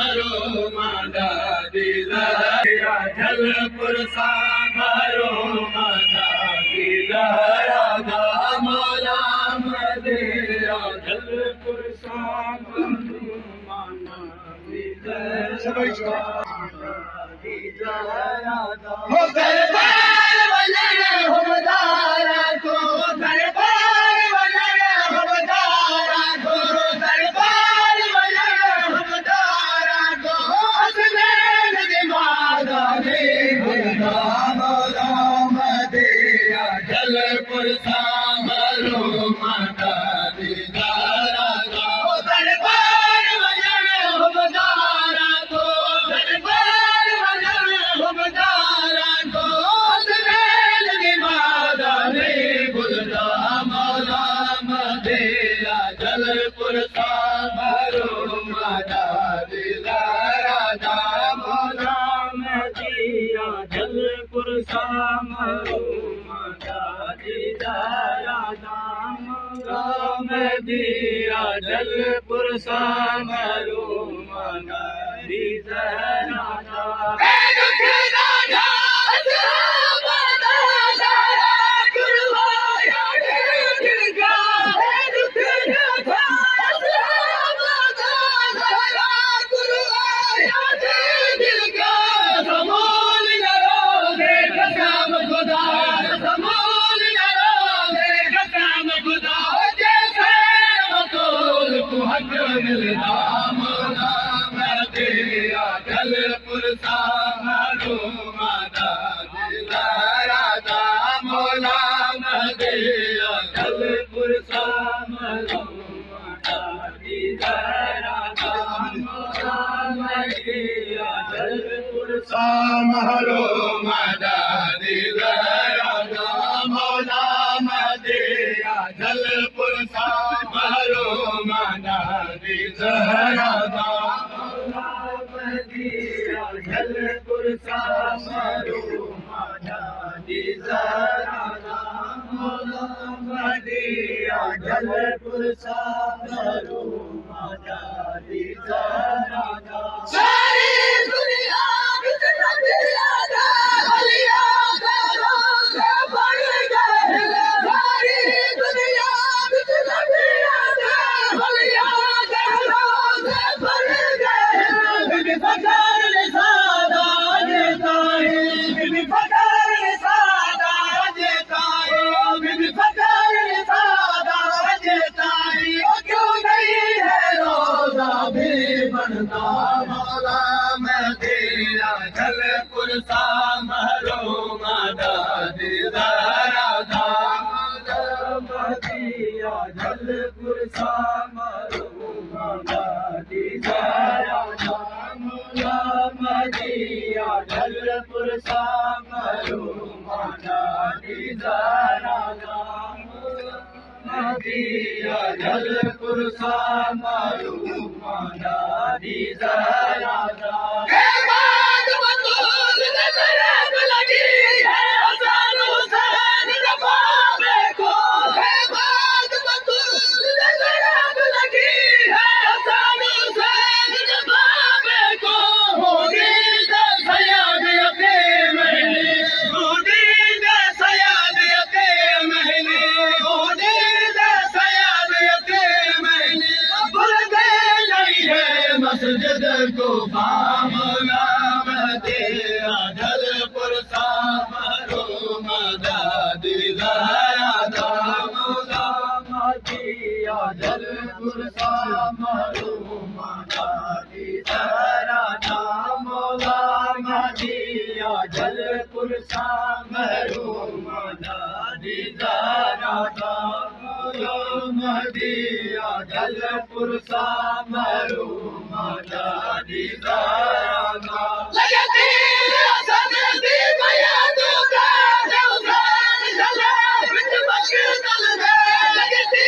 सामरो मादा दिलहरा जलपुर सामरो मादा दिलहरा मौला मदेरा जलपुर सामरो मादा दिलहरा हो दरबार वजन हो बदारा को दरबार वजन हो बदारा को दरबार वजन हो बदारा को असनैन दिमागा रे गुलदा मौला मदेरा जलपुर सामरो माता दीदारा को दरबार वजन हो बदारा को दरबार वजन हो बदारा को असनैन दिमागा रे गुलदा मौला मदेरा जलपुर सामरो माता दीदारा मौला मदेरा जलपुर सामरो माता दीदारा मौला मदेरा जलपुर सामरो माता दीदारा जलपुर सामरो माता दीदारा मौला मदेरा जलपुर सामरो माता दीदारा मौला मदेरा जलपुर सामरो माता दीदारा मौला मदेरा जलपुर सामरो माता दीदारा जलपुर सामरो माता दीदारा मौला मदेरा जलपुर सामरो माता दीदारा सारी दुनिया बिच नदिया दा बलिया करो से बढ़ गए सारी दुनिया बिच नदिया दा बलिया करो से बढ़ गए बिन फकर सादा देता है बिन फकर सादा देता है बिन फकर सादा देता है क्यों नहीं है रोजा भी बनता मौला मदेरा जलपुर सामरो माता दीदारा मौला मदेरा जलपुर सामरो माता दीदारा मौला मदेरा जलपुर सामरो माता दीदारा मदेरा जलपुर सामरो माता दीदारा मस्जिद को मौला मदेरा जलपुर सामरो माता दीदारा मौला मदेरा जलपुर सामरो माता दीदारा मौला मदेरा जलपुर सामरो माता दीदारा मौला मदेरा जलपुर सामरो माता दीदारा लगती हसन दी मैया दूका देवसान चले बिच मशगल दे लगती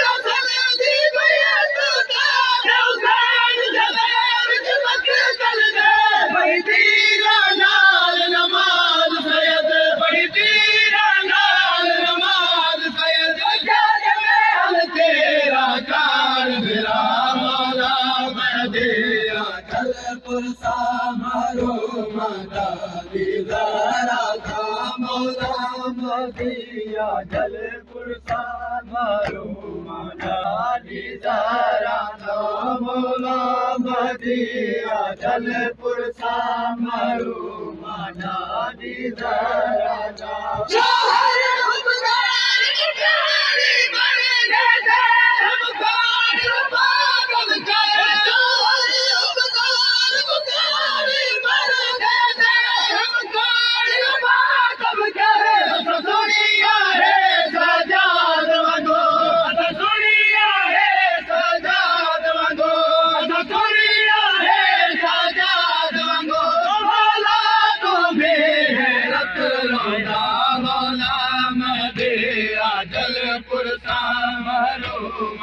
हसन दी मैया दूका देवसान चले बिच मशगल दे बड़ी तीरा नाल नमाज सैयद बड़ी तीरा नाल नमाज सैयद जाग में हम तेरा कार बिरा मौला मदेरा पुरसा मारो मदादी जरा था मौला मदिया जलपुर सा मारो मदादी जरा था मौला मदिया जलपुर सा मारो मदादी जरा था जलपुर सा मारो